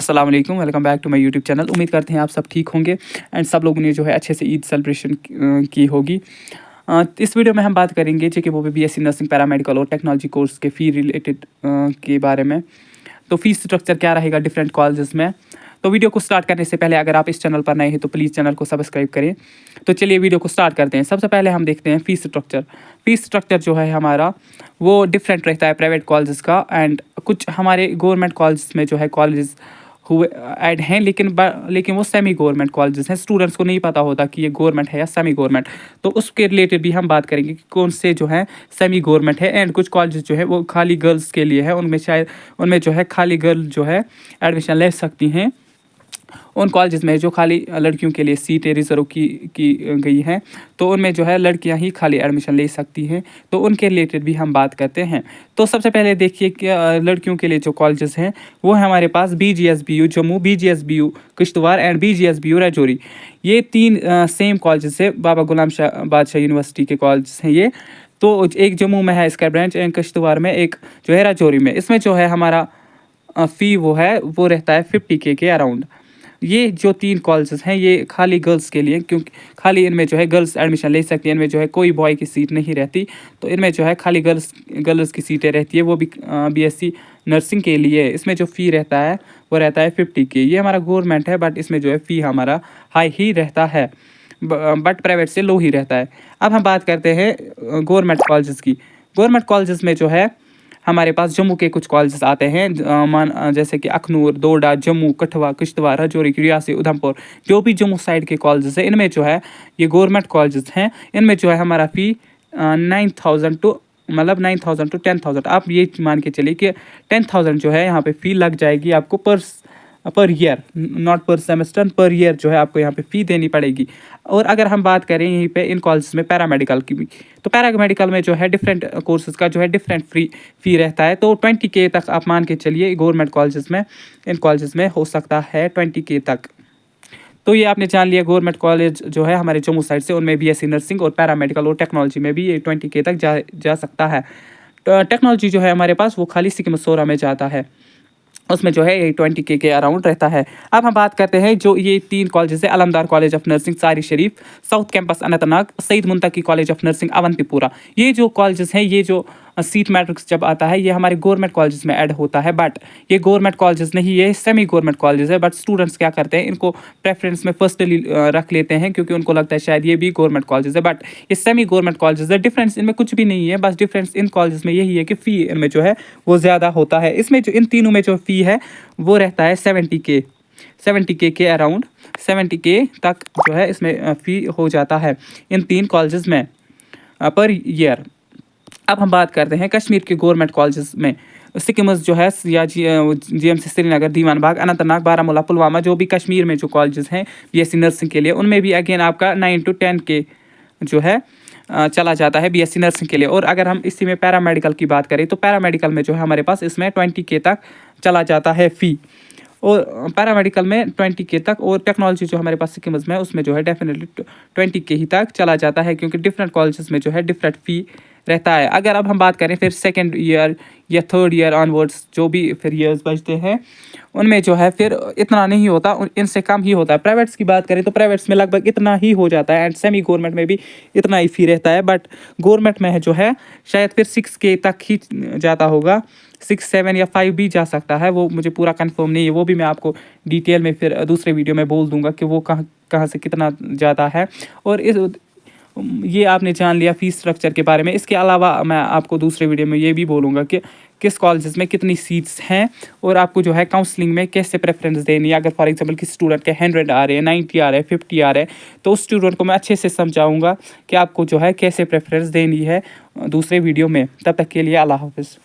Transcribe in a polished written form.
अस्सलाम वालेकुम, welcome back to my YouTube channel. उम्मीद करते हैं आप सब ठीक होंगे एंड सब लोगों ने जो है अच्छे से ईद सेलिब्रेशन की होगी। इस वीडियो में हम बात करेंगे जो कि वो बीएससी नर्सिंग पैरामेडिकल और टेक्नोलॉजी कोर्स के फ़ी रिलेटेड के बारे में। तो फ़ीस स्ट्रक्चर क्या रहेगा डिफरेंट कॉलेजेस में। तो वीडियो को स्टार्ट करने से पहले अगर आप इस चैनल पर नए हैं तो प्लीज़ चैनल को सब्सक्राइब करें। तो चलिए वीडियो को स्टार्ट करते हैं। सबसे पहले हम देखते हैं फ़ीस स्ट्रक्चर। फ़ीस स्ट्रक्चर जो है हमारा वो डिफरेंट रहता है प्राइवेट कॉलेजेस का एंड कुछ हमारे गवर्नमेंट कॉलेज में जो है कॉलेजेस हुए ऐड हैं, लेकिन वो सेमी गवर्नमेंट कॉलेजेस हैं। स्टूडेंट्स को नहीं पता होता कि ये गवर्नमेंट है या सेमी गवर्नमेंट। तो उसके रिलेटेड भी हम बात करेंगे कि कौन से जो है सेमी गवर्नमेंट है एंड कुछ कॉलेजेस जो है वो खाली गर्ल्स के लिए है। उनमें जो है खाली गर्ल जो है एडमिशन ले सकती हैं। उन कॉलेजेस में जो खाली लड़कियों के लिए सीटें रिजर्व की गई हैं, तो उनमें जो है लड़कियां ही खाली एडमिशन ले सकती हैं। तो उनके रिलेटेड भी हम बात करते हैं। तो सबसे पहले देखिए कि लड़कियों के लिए जो कॉलेजेस हैं वो है हमारे पास BGSBU Jammu, BGSBU Kishtwar and BGSBU Rajouri. ये तीन सेम कॉलेजेस है, बाबा गुलाम शाह बादशाह यूनिवर्सिटी के कॉलेजेस हैं ये। तो एक जम्मू में है इसका ब्रांच एंड किश्तवाड़ में एक जो है राजौरी में। इसमें जो है हमारा फ़ी वो रहता है 50K के अराउंड। ये जो तीन कॉलेजेस हैं ये खाली गर्ल्स के लिए, क्योंकि खाली इनमें जो है गर्ल्स एडमिशन ले सकती हैं। इनमें जो है कोई बॉय की सीट नहीं रहती। तो इनमें जो है खाली गर्ल्स की सीटें रहती है, वो भी BSc नर्सिंग के लिए। इसमें जो फ़ी रहता है वो रहता है 50K। ये हमारा गवर्नमेंट है बट इसमें जो है फ़ी हमारा हाई ही रहता है, बट प्राइवेट से लो ही रहता है। अब हम बात करते हैं गवर्नमेंट कॉलेजेस की। गवर्नमेंट कॉलेजेस में जो है हमारे पास जम्मू के कुछ कॉलेजेस आते हैं, जैसे कि अखनूर, डोडा, जम्मू, कठुआ, किश्तवाड़, राजौरी, रियासी, उधमपुर। जो भी जम्मू साइड के कॉलेजेस हैं इनमें जो है ये गवर्नमेंट कॉलेजेस हैं। इनमें जो है हमारा फ़ी 9,000 टू 10,000 आप ये मान के चलिए कि 10,000 जो है यहाँ पे फ़ी लग जाएगी आपको पर ईयर, नॉट पर सेमेस्टर, पर ईयर जो है आपको यहाँ पे फ़ी देनी पड़ेगी। और अगर हम बात करें यहीं पे इन कॉलेजेस में पैरामेडिकल की भी, तो पैरामेडिकल में जो है डिफरेंट कोर्सेज का जो है डिफरेंट फ़ी रहता है। तो 20K तक आप मान के चलिए गवर्नमेंट कॉलेजेस में, इन कॉलेजेस में हो सकता है 20K तक। तो ये आपने जान लिया गवर्नमेंट कॉलेज जो है हमारे जम्मू साइड से, उनमें BSc नर्सिंग और पैरामेडिकल और टेक्नोलॉजी में भी ये 20K तक जा सकता है। तो टेक्नोलॉजी जो है हमारे पास वो खाली सिक्किम सोरा में जाता है, उसमें जो है ये 20K के अराउंड रहता है। अब हम बात करते हैं जो ये तीन कॉलेजेस है, अलमदार college of nursing Sari Sharif, south campus Anantnag, Saeed Muntaqi college of nursing Avantipura. ये जो कॉलेजेस हैं, ये जो सीट मैट्रिक्स जब आता है ये हमारे गवर्नमेंट कॉलेजेस में ऐड होता है, बट ये गवर्नमेंट कॉलेजेस नहीं, ये सेमी गवर्नमेंट कॉलेजेस है। बट स्टूडेंट्स क्या करते हैं, इनको प्रेफरेंस में फर्स्टली रख लेते हैं क्योंकि उनको लगता है शायद ये भी गवर्नमेंट कॉलेजेस है, बट ये सेमी गवर्नमेंट कॉलेजेस है। डिफरेंस इनमें कुछ भी नहीं है, बस डिफरेंस इन कॉलेजेस में यही है कि फ़ी इनमें जो है वो ज़्यादा होता है। इसमें जो इन तीनों में जो फ़ी है वो रहता है 70K के अराउंड। 70K तक जो है इसमें फ़ी हो जाता है इन तीन कॉलेजेस में पर ईयर। अब हम बात करते हैं कश्मीर के गवर्नमेंट कॉलेजेस में। सिक्किम्स जो है या GMC श्रीनगर, दीवान बाग, अनंतनाग, बारामूला, पुलवामा, जो भी कश्मीर में जो कॉलेजेस हैं BSc नर्सिंग के लिए, उनमें भी अगेन आपका 9 to 10K जो है चला जाता है BSc नर्सिंग के लिए। और अगर हम इसी में पैरामेडिकल की बात करें तो पैरामेडिकल में जो है हमारे पास इसमें 20K तक चला जाता है फ़ी, और पैरामेडिकल में 20K तक। और टेक्नोलॉजी जो हमारे पास सिक्किम्स में उसमें जो है डेफिनेटली 20K ही तक चला जाता है, क्योंकि डिफरेंट कॉलेजेस में जो है डिफरेंट फ़ी रहता है। अगर अब हम बात करें फिर सेकेंड ईयर या थर्ड ईयर ऑनवर्ड्स जो भी फिर ईयर्स बचते हैं उनमें जो है फिर इतना नहीं होता, इनसे कम ही होता है। प्राइवेट्स की बात करें तो प्राइवेट्स में लगभग इतना ही हो जाता है एंड सेमी गवर्नमेंट में भी इतना ही फ़ी रहता है, बट गवर्नमेंट में है जो है शायद फिर 6K तक ही जाता होगा, 6, 7 या 5 भी जा सकता है, वो मुझे पूरा कंफर्म नहीं है। वो भी मैं आपको डिटेल में फिर दूसरे वीडियो में बोल दूंगा कि वो कहाँ से कितना ज़्यादा है। और ये आपने जान लिया फ़ीस स्ट्रक्चर के बारे में। इसके अलावा मैं आपको दूसरे वीडियो में ये भी बोलूँगा कि किस कॉलेजेस में कितनी सीट्स हैं और आपको जो है काउंसलिंग में कैसे प्रेफरेंस देनी है। अगर फॉर एग्जांपल किसी स्टूडेंट के 100 आ रहे हैं, 90 आ रहे हैं, 50 आ रहे हैं, तो उस स्टूडेंट को मैं अच्छे से समझाऊँगा कि आपको जो है कैसे प्रेफरेंस देनी है दूसरे वीडियो में। तब तक के लिए अल्लाह हाफ़िज़।